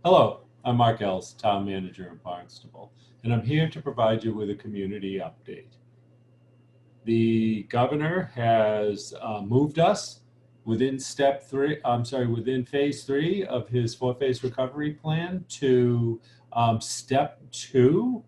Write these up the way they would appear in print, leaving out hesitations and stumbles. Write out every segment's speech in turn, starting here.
Hello, I'm Mark Ells, Town Manager in Barnstable, and I'm here to provide you with a community update. The governor has moved us within phase three of his four-phase recovery plan to step two,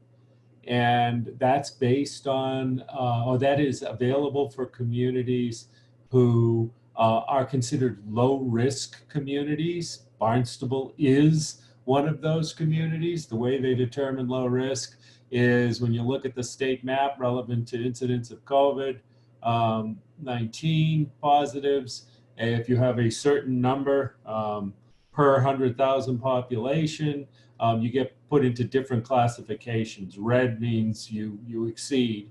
and that's based on, or that is available for communities who are considered low-risk communities. Barnstable is one of those communities. The way they determine low risk is when you look at the state map relevant to incidents of COVID 19 positives. If you have a certain number per 100,000 population, you get put into different classifications. Red means you exceed.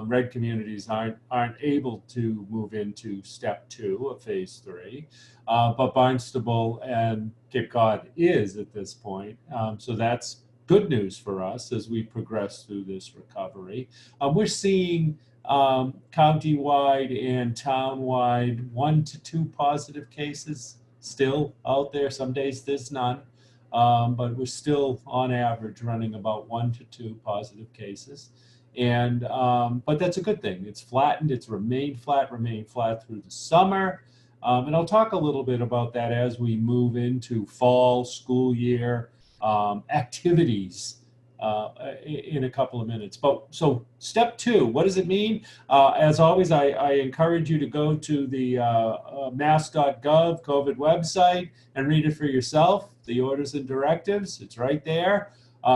Red communities aren't able to move into step two of phase three, but Barnstable and Cape Cod is at this point. So that's good news for us as we progress through this recovery. We're seeing countywide and townwide 1 to 2 positive cases still out there. Some days there's none, but we're still on average running about 1 to 2 positive cases. And but that's a good thing. It's flattened. It's remained flat through the summer. And I'll talk a little bit about that as we move into fall school year activities in a couple of minutes. But so step two, what does it mean? As always, I encourage you to go to the mass.gov COVID website and read it for yourself. The orders and directives, it's right there.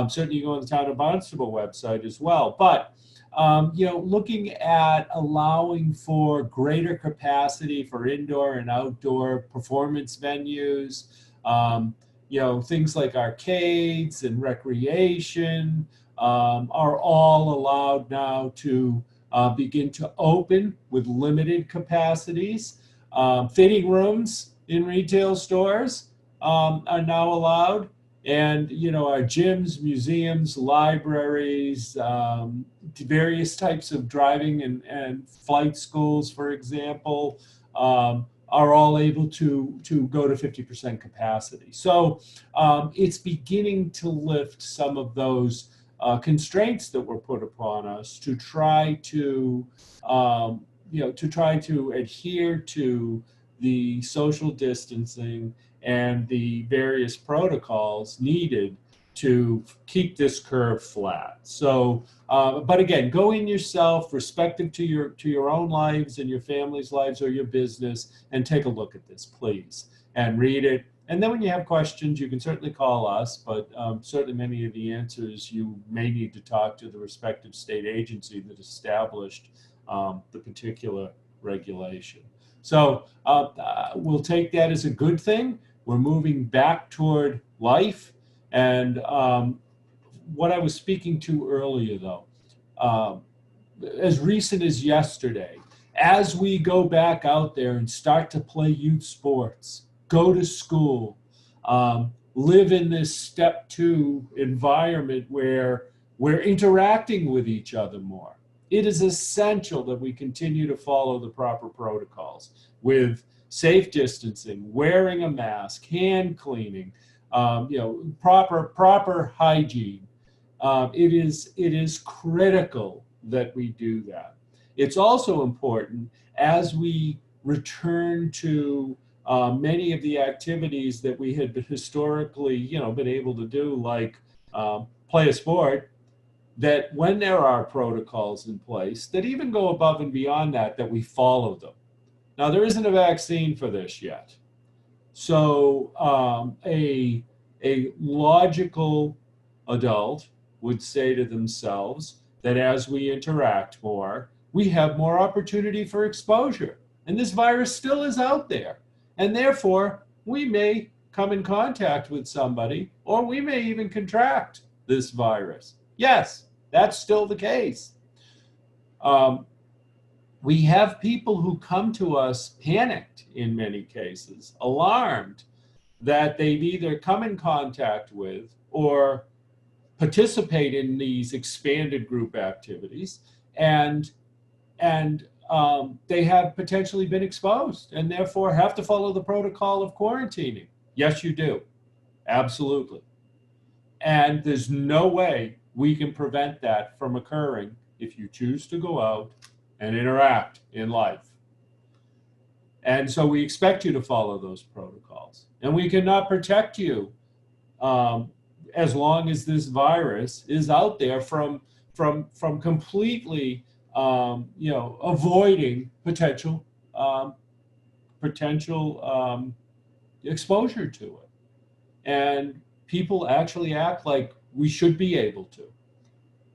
Certainly you go on the Town of Barnstable website as well. But looking at allowing for greater capacity for indoor and outdoor performance venues, things like arcades and recreation are all allowed now to begin to open with limited capacities. Fitting rooms in retail stores are now allowed. And, our gyms, museums, libraries, various types of driving and flight schools, for example, are all able to go to 50% capacity. So it's beginning to lift some of those constraints that were put upon us to try to adhere to the social distancing and the various protocols needed to keep this curve flat. So, but again, go in yourself, respective to your own lives and your family's lives or your business, and take a look at this, please, and read it. And then when you have questions, you can certainly call us, but certainly many of the answers you may need to talk to the respective state agency that established the particular regulation. So we'll take that as a good thing. We're moving back toward life. And what I was speaking to earlier, though, as recent as yesterday, as we go back out there and start to play youth sports, go to school, live in this step two environment where we're interacting with each other more, it is essential that we continue to follow the proper protocols with safe distancing, wearing a mask, hand cleaning, proper hygiene. It is critical that we do that. It's also important as we return to many of the activities that we had historically, been able to do, like play a sport, that when there are protocols in place that even go above and beyond that we follow them. Now, there isn't a vaccine for this yet. So a logical adult would say to themselves that as we interact more, we have more opportunity for exposure. And this virus still is out there. And therefore, we may come in contact with somebody, or we may even contract this virus. Yes, that's still the case. We have people who come to us panicked in many cases, alarmed that they've either come in contact with or participate in these expanded group activities, and they have potentially been exposed and therefore have to follow the protocol of quarantining. Yes, you do. Absolutely. And there's no way we can prevent that from occurring if you choose to go out and interact in life. And so we expect you to follow those protocols. And we cannot protect you um, as long as this virus is out there from completely avoiding um, potential exposure to it. And people actually act like we should be able to.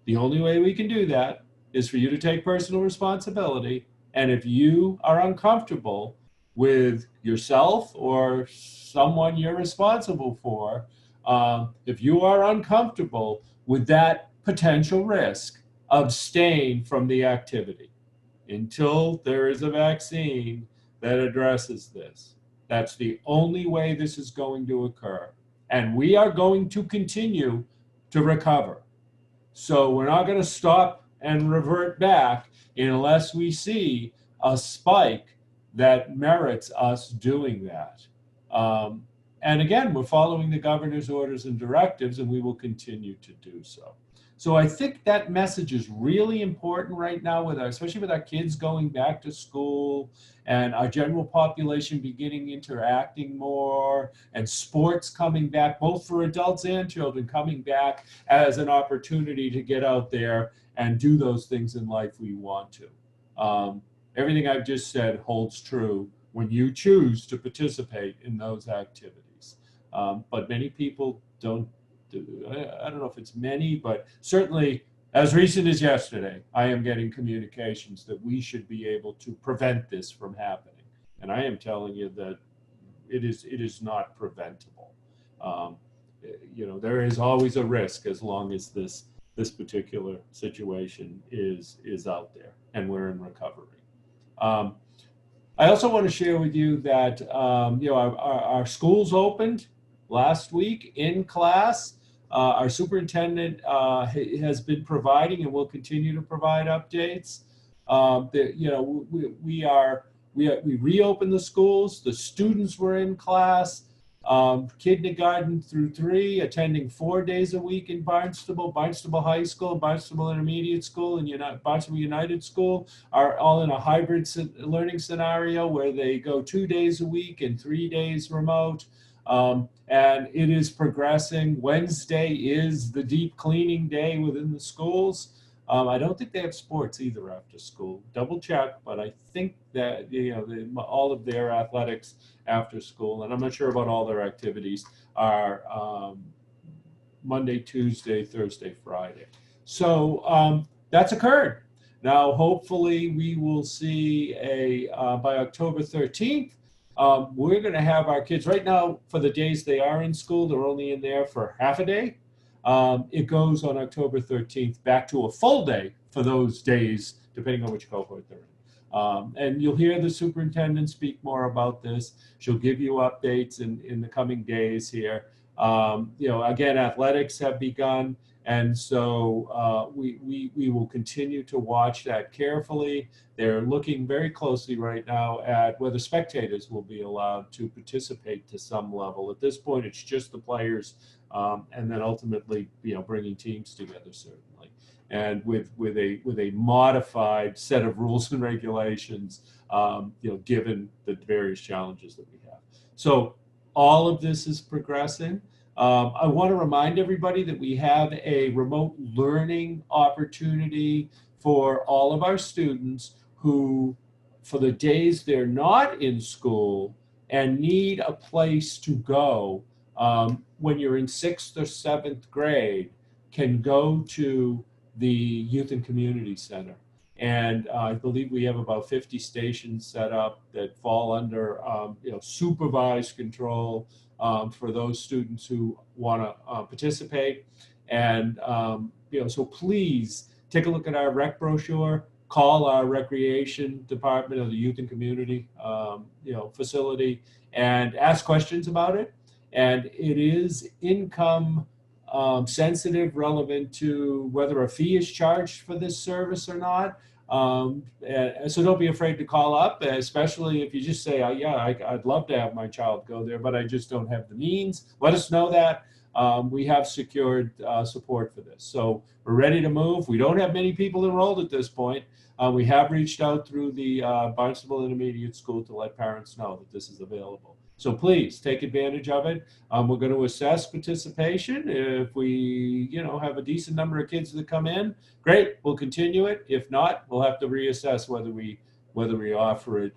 The only way we can do that is for you to take personal responsibility. And if you are uncomfortable with yourself or someone you're responsible for, if you are uncomfortable with that potential risk, abstain from the activity until there is a vaccine that addresses this. That's the only way this is going to occur. And we are going to continue to recover. So we're not going to stop and revert back unless we see a spike that merits us doing that. And again, we're following the governor's orders and directives, and we will continue to do so. So I think that message is really important right now, especially with our kids going back to school and our general population beginning interacting more, and sports coming back, both for adults and children, coming back as an opportunity to get out there and do those things in life we want to. Everything I've just said holds true when you choose to participate in those activities. But many people don't. I don't know if it's many, but certainly as recent as yesterday, I am getting communications that we should be able to prevent this from happening. And I am telling you that it is not preventable. There is always a risk as long as this particular situation is out there and we're in recovery. I also want to share with you that our schools opened last week in class. Our superintendent has been providing and will continue to provide updates. We reopened the schools. The students were in class. Kindergarten through 3, attending 4 days a week in Barnstable High School, Barnstable Intermediate School, and Barnstable United School are all in a hybrid learning scenario where they go 2 days a week and 3 days remote. And it is progressing. Wednesday is the deep cleaning day within the schools. I don't think they have sports either after school. Double check, but I think that all of their athletics after school, and I'm not sure about all their activities, are Monday, Tuesday, Thursday, Friday. So that's occurred. Now, hopefully, we will see by October 13th. We're going to have our kids right now for the days they are in school. They're only in there for half a day. It goes on October 13th back to a full day for those days, depending on which cohort they're in. And you'll hear the superintendent speak more about this. She'll give you updates in the coming days here. Again, athletics have begun. And so we will continue to watch that carefully. They're looking very closely right now at whether spectators will be allowed to participate to some level. At this point, it's just the players, and then ultimately, bringing teams together, certainly. And with a modified set of rules and regulations, given the various challenges that we have. So all of this is progressing. I want to remind everybody that we have a remote learning opportunity for all of our students who, for the days they're not in school and need a place to go, when you're in 6th or 7th grade, can go to the Youth and Community Center. And I believe we have about 50 stations set up that fall under supervised control for those students who want to participate. And so please take a look at our rec brochure, call our recreation department of the Youth and Community facility, and ask questions about it. And it is income sensitive, relevant to whether a fee is charged for this service or not. So don't be afraid to call up, especially if you just say, yeah, I'd love to have my child go there, but I just don't have the means. Let us know that. We have secured support for this. So we're ready to move. We don't have many people enrolled at this point. We have reached out through the Barnstable Intermediate School to let parents know that this is available. So please take advantage of it. We're going to assess participation. If we, have a decent number of kids that come in, great, we'll continue it. If not, we'll have to reassess whether we offer it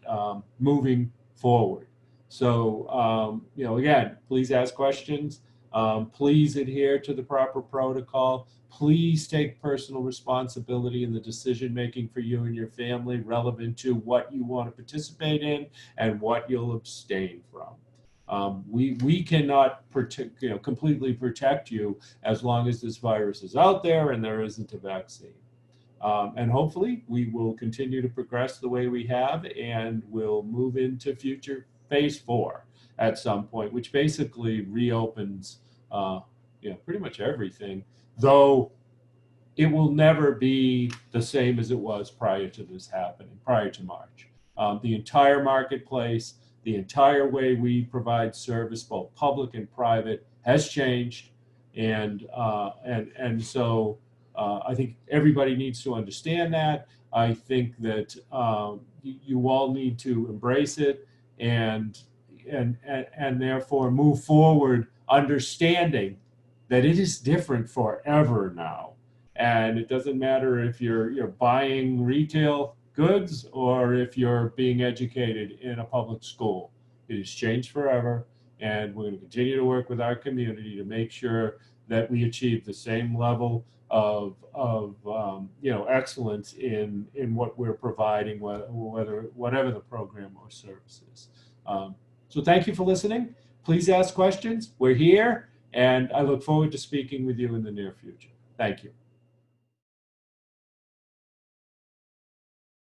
moving forward. So, again, please ask questions. Please adhere to the proper protocol. Please take personal responsibility in the decision making for you and your family relevant to what you want to participate in and what you'll abstain from. We cannot completely protect you as long as this virus is out there and there isn't a vaccine. And hopefully we will continue to progress the way we have, and we'll move into future phase 4 at some point, which basically reopens pretty much everything, though it will never be the same as it was prior to this happening, prior to March. The entire marketplace, the entire way we provide service, both public and private, has changed, and so I think everybody needs to understand that. I think that you all need to embrace it and therefore move forward, understanding that it is different forever now. And it doesn't matter if you're buying retail goods or if you're being educated in a public school. It has changed forever, and we're going to continue to work with our community to make sure that we achieve the same level of excellence in what we're providing, whatever the program or service is. So thank you for listening. Please ask questions. We're here, and I look forward to speaking with you in the near future. Thank you.